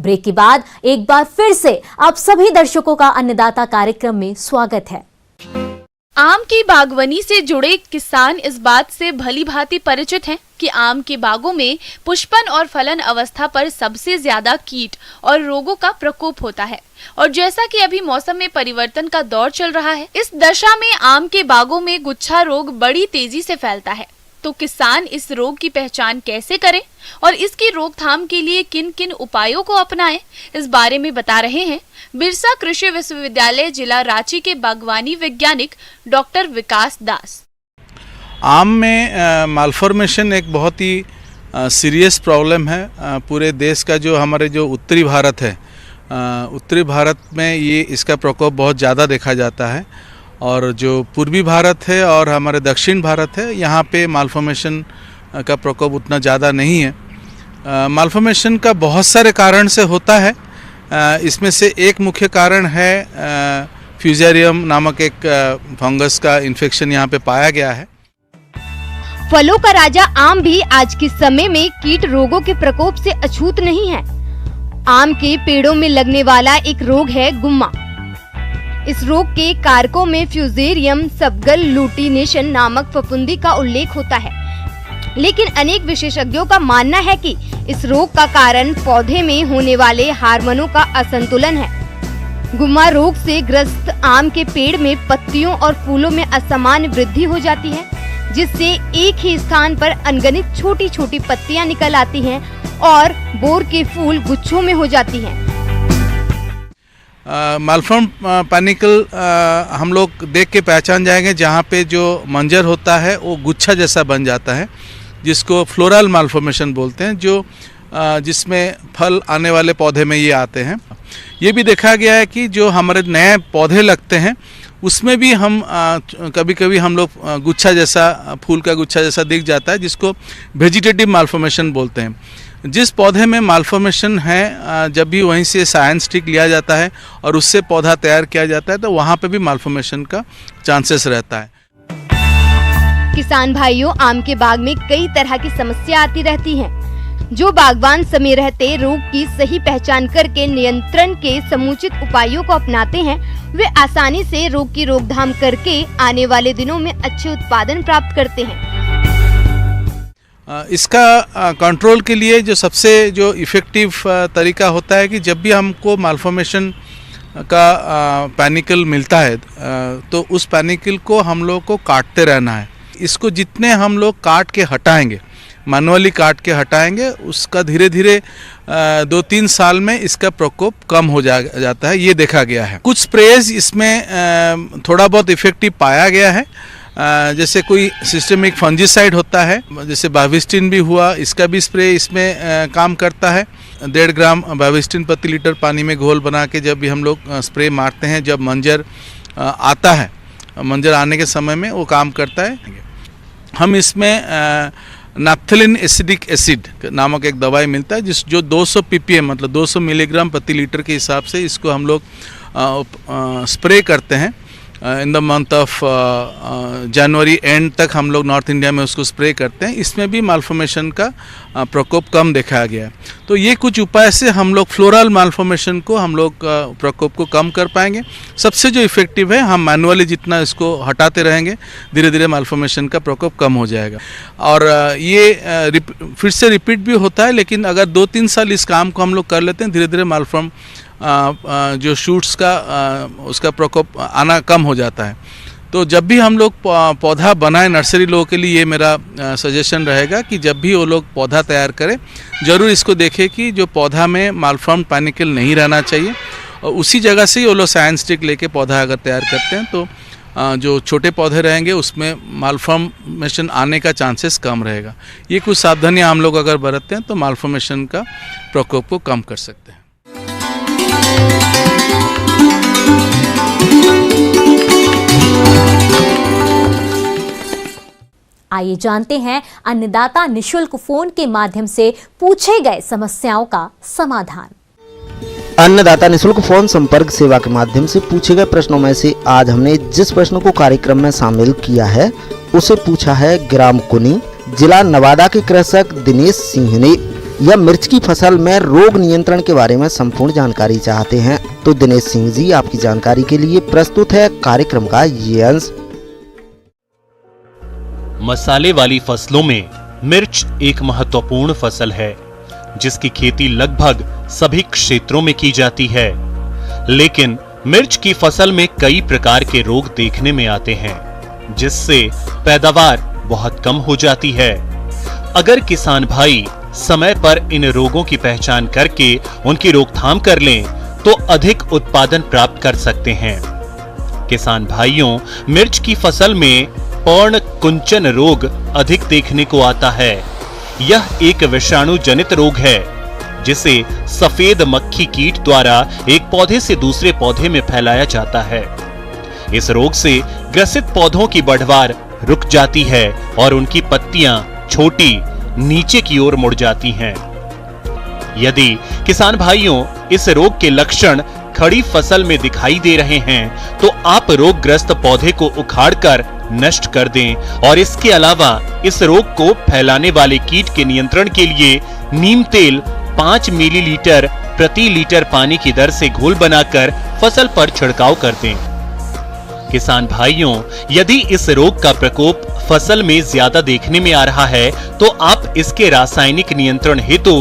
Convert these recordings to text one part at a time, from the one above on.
Break के बाद एक बार फिर से आप सभी दर्शकों का अन्नदाता कार्यक्रम में स्वागत है। आम की बागवानी से जुड़े किसान इस बात से भली भांति परिचित हैं कि आम के बागों में पुष्पन और फलन अवस्था पर सबसे ज्यादा कीट और रोगों का प्रकोप होता है। और जैसा कि अभी मौसम में परिवर्तन का दौर चल रहा है, इस दशा में आम के बागों में गुच्छा रोग बड़ी तेजी से फैलता है। तो किसान इस रोग की पहचान कैसे करें और इसकी रोकथाम के लिए किन किन उपायों को अपनाएं, इस बारे में बता रहे हैं बिरसा कृषि विश्वविद्यालय जिला रांची के बागवानी वैज्ञानिक डॉक्टर विकास दास। आम में मालफॉर्मेशन एक बहुत ही सीरियस प्रॉब्लम है। पूरे देश का जो हमारे जो उत्तरी भारत है, उत्तरी भारत में ये इसका प्रकोप बहुत ज़्यादा देखा जाता है। और जो पूर्वी भारत है और हमारे दक्षिण भारत है, यहाँ पे मालफॉर्मेशन का प्रकोप उतना ज़्यादा नहीं है। मालफॉर्मेशन का बहुत सारे कारण से होता है। इसमें से एक मुख्य कारण है फ्यूजेरियम नामक एक फंगस का इन्फेक्शन यहाँ पे पाया गया है। फलों का राजा आम भी आज के समय में कीट रोगों के प्रकोप से अछूत नहीं है। आम के पेड़ों में लगने वाला एक रोग है गुम्मा। इस रोग के कारकों में फ्यूजेरियम सबगल लूटिनेशन नामक फफूंदी का उल्लेख होता है, लेकिन अनेक विशेषज्ञों का मानना है कि इस रोग का कारण पौधे में होने वाले हार्मोनों का असंतुलन है। गुम्मा रोग से ग्रस्त आम के पेड़ में पत्तियों और फूलों में असामान्य वृद्धि हो जाती है, जिससे एक ही स्थान पर अनगिनत छोटी छोटी पत्तियां निकल आती हैं और बोर के फूल गुच्छों में हो जाती हैं। मालफॉर्म पैनिकल हम लोग देख के पहचान जाएंगे जहाँ पे जो मंजर होता है वो गुच्छा जैसा बन जाता है, जिसको फ्लोरल मालफॉर्मेशन बोलते हैं, जो जिसमें फल आने वाले पौधे में ये आते हैं। ये भी देखा गया है कि जो हमारे नए पौधे लगते हैं उसमें भी हम कभी कभी हम लोग गुच्छा जैसा, फूल का गुच्छा जैसा दिख जाता है, जिसको वेजिटेटिव मालफॉर्मेशन बोलते हैं। जिस पौधे में मालफॉर्मेशन है, जब भी वहीं से साइन स्टिक लिया जाता है और उससे पौधा तैयार किया जाता है, तो वहाँ पे भी मालफॉर्मेशन का चांसेस रहता है। किसान भाइयों, आम के बाग में कई तरह की समस्या आती रहती हैं। जो बागवान समय रहते रोग की सही पहचान करके नियंत्रण के समुचित उपायों को अपनाते हैं, वे आसानी से रोग की रोकथाम करके आने वाले दिनों में अच्छे उत्पादन प्राप्त करते हैं। इसका कंट्रोल के लिए जो सबसे जो इफ़ेक्टिव तरीका होता है कि जब भी हमको मालफॉर्मेशन का पैनिकल मिलता है, तो उस पैनिकल को हम लोग को काटते रहना है। इसको जितने हम लोग काट के हटाएंगे, मैनुअली काट के हटाएंगे, उसका धीरे धीरे 2-3 साल में इसका प्रकोप कम हो जाता है। ये देखा गया है। कुछ स्प्रेज इसमें थोड़ा बहुत इफेक्टिव पाया गया है। जैसे कोई सिस्टेमिक फंजीसाइड होता है, जैसे बाविस्टिन भी हुआ, इसका भी स्प्रे इसमें काम करता है। 1.5 ग्राम बाविस्टिन प्रति लीटर पानी में घोल बना के जब भी हम लोग स्प्रे मारते हैं, जब मंजर आता है, मंजर आने के समय में वो काम करता है। हम इसमें नैप्थेलिन एसिडिक एसिड नामक एक दवाई मिलता है, जो 200 ppm मतलब 200 मिलीग्राम प्रति लीटर के हिसाब से इसको हम लोग स्प्रे करते हैं। In the month of January and तक हम लोग नॉर्थ इंडिया में उसको स्प्रे करते हैं। इसमें भी मालफॉर्मेशन का प्रकोप कम देखा गया है। तो ये कुछ उपाय से हम लोग फ्लोरल मालफॉर्मेशन को हम लोग प्रकोप को कम कर पाएंगे। सबसे जो इफेक्टिव है, हम मैनुअली जितना इसको हटाते रहेंगे, धीरे धीरे मालफॉर्मेशन का प्रकोप कम हो जाएगा। और ये फिर से रिपीट भी होता है, लेकिन अगर 2-3 साल इस काम को हम लोग कर लेते हैं, धीरे धीरे मालफॉर्म जो शूट्स का उसका प्रकोप आना कम हो जाता है। तो जब भी हम लोग पौधा बनाएं, नर्सरी लोगों के लिए ये मेरा सजेशन रहेगा कि जब भी वो लोग पौधा तैयार करें, ज़रूर इसको देखें कि जो पौधा में मालफॉर्म पैनिकल नहीं रहना चाहिए, और उसी जगह से ही वो लोग साइन स्टिक लेके पौधा अगर तैयार करते हैं, तो जो छोटे पौधे रहेंगे उसमें मालफॉर्मेशन आने का चांसेस कम रहेगा। ये कुछ सावधानियाँ हम लोग अगर बरतते हैं तो मालफॉर्मेशन का प्रकोप को कम कर सकते हैं। आइए जानते हैं अन्नदाता निशुल्क फोन के माध्यम से पूछे गए समस्याओं का समाधान। अन्नदाता निशुल्क फोन संपर्क सेवा के माध्यम से पूछे गए प्रश्नों में से आज हमने जिस प्रश्न को कार्यक्रम में शामिल किया है उसे पूछा है ग्राम कुनी, जिला नवादा के कृषक दिनेश सिंह ने। या मिर्च की फसल में रोग नियंत्रण के बारे में संपूर्ण जानकारी चाहते हैं तो दिनेश सिंह जी आपकी जानकारी के लिए प्रस्तुत है कार्यक्रम का ये अंश। मसाले वाली फसलों में मिर्च एक महत्वपूर्ण फसल है जिसकी खेती लगभग सभी क्षेत्रों में की जाती है। लेकिन मिर्च की फसल में कई प्रकार के रोग देखने में आते हैं जिससे पैदावार बहुत कम हो जाती है। अगर किसान भाई समय पर इन रोगों की पहचान करके उनकी रोकथाम कर लें तो अधिक उत्पादन प्राप्त कर सकते हैं। किसान भाइयों, मिर्च की फसल में पर्ण कुंचन रोग अधिक देखने को आता है। यह एक विषाणु जनित रोग है जिसे सफेद मक्खी कीट द्वारा एक पौधे से दूसरे पौधे में फैलाया जाता है। इस रोग से ग्रसित पौधों की बढ़वार रुक जाती है और उनकी पत्तियां छोटी नीचे की ओर मुड़ जाती हैं। यदि किसान भाइयों इस रोग के लक्षण खड़ी फसल में दिखाई दे रहे हैं तो आप रोगग्रस्त पौधे को उखाड़कर नष्ट कर दें और इसके अलावा इस रोग को फैलाने वाले कीट के नियंत्रण के लिए नीम तेल 5 मिलीलीटर प्रति लीटर पानी की दर से घोल बनाकर फसल पर छिड़काव कर दें। किसान भाइयों, यदि इस रोग का प्रकोप फसल में ज्यादा देखने में आ रहा है तो आप इसके रासायनिक नियंत्रण हेतु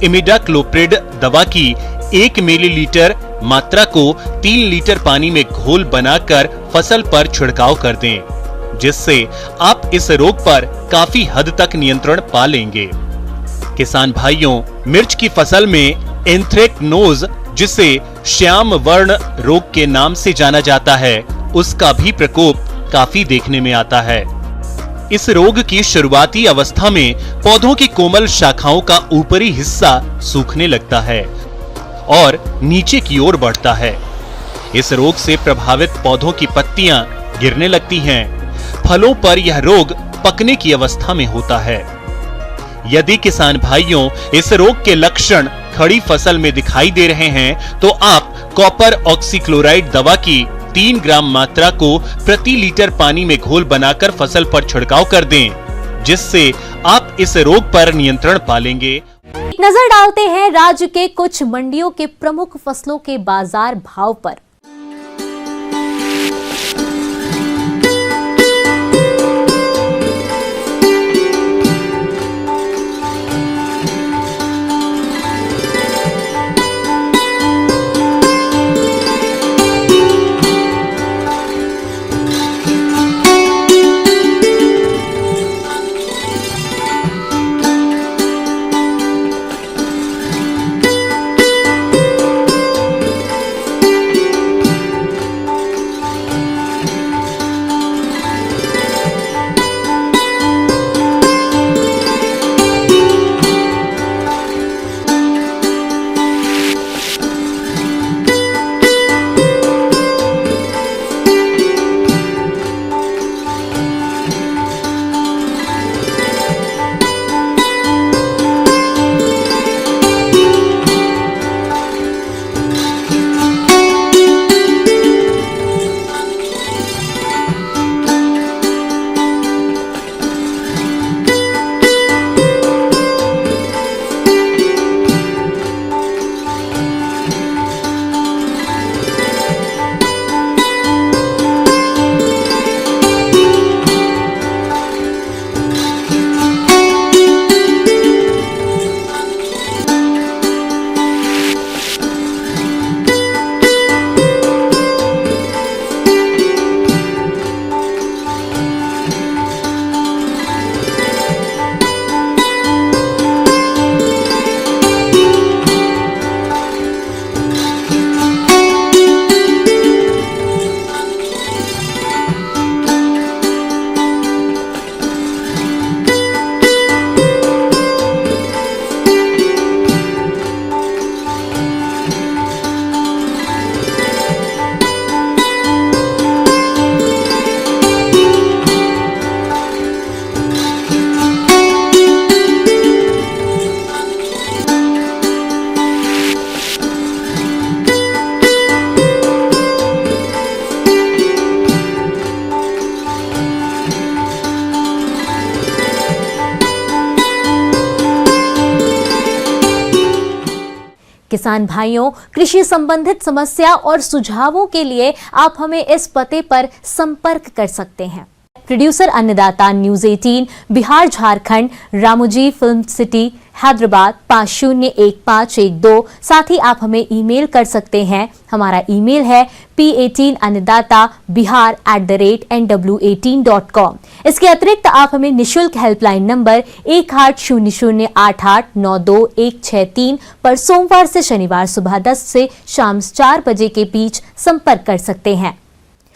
इमिडाक्लोप्रिड दवा की 1 मिलीलीटर मात्रा को 3 लीटर पानी में घोल बनाकर फसल पर छिड़काव कर दें, जिससे आप इस रोग पर काफी हद तक नियंत्रण पा लेंगे। किसान भाइयों, मिर्च की फसल में एंथ्रेक्नोज, जिसे श्याम वर्ण रोग के नाम से जाना जाता है, उसका भी प्रकोप काफी देखने में आता है। इस रोग की शुरुआती अवस्था में पौधों की कोमल शाखाओं का ऊपरी हिस्सा सूखने लगता है और नीचे की ओर बढ़ता है। इस रोग से प्रभावित पौधों की पत्तियां गिरने लगती हैं। फलों पर यह रोग पकने की अवस्था में होता है। यदि किसान भाइयों इस रोग के लक्षण खड़ी फसल में दिखाई दे रहे हैं तो आप कॉपर ऑक्सीक्लोराइड दवा की 3 ग्राम मात्रा को प्रति लीटर पानी में घोल बनाकर फसल पर छिड़काव कर दें, जिससे आप इस रोग पर नियंत्रण पा लेंगे। एक नजर डालते हैं राज्य के कुछ मंडियों के प्रमुख फसलों के बाजार भाव पर। किसान भाइयों, कृषि संबंधित समस्या और सुझावों के लिए आप हमें इस पते पर संपर्क कर सकते हैं। प्रोड्यूसर अन्नदाता news 18 Bihar Jharkhand, Ramoji film city, Hyderabad 501512। साथ ही आप हमें ईमेल कर सकते हैं। हमारा ईमेल है p18annadatta@nw18.com। इसके अतिरिक्त आप हमें निशुल्क हेल्पलाइन नंबर 1800892163 पर सोमवार से शनिवार सुबह 10 से शाम 4 बजे के बीच संपर्क कर सकते हैं।